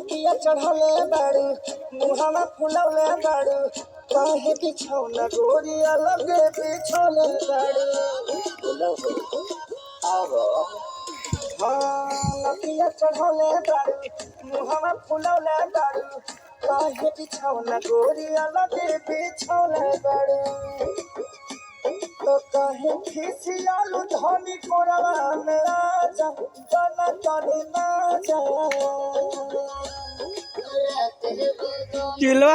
नकिया चढ़ले बाड़ू मुहावा फुलौले बाड़ू काहे बिछौना गोरिया लगे बिछौले बाड़ू नकिया चढ़ले बाड़ू मुहावा फुलौले बाड़ू काहे बिछौना गोरिया लगे बिछौले बाड़ू तो कहे खिसियालू धनी कोरवा मेरा जा तना तनी ना जा किलो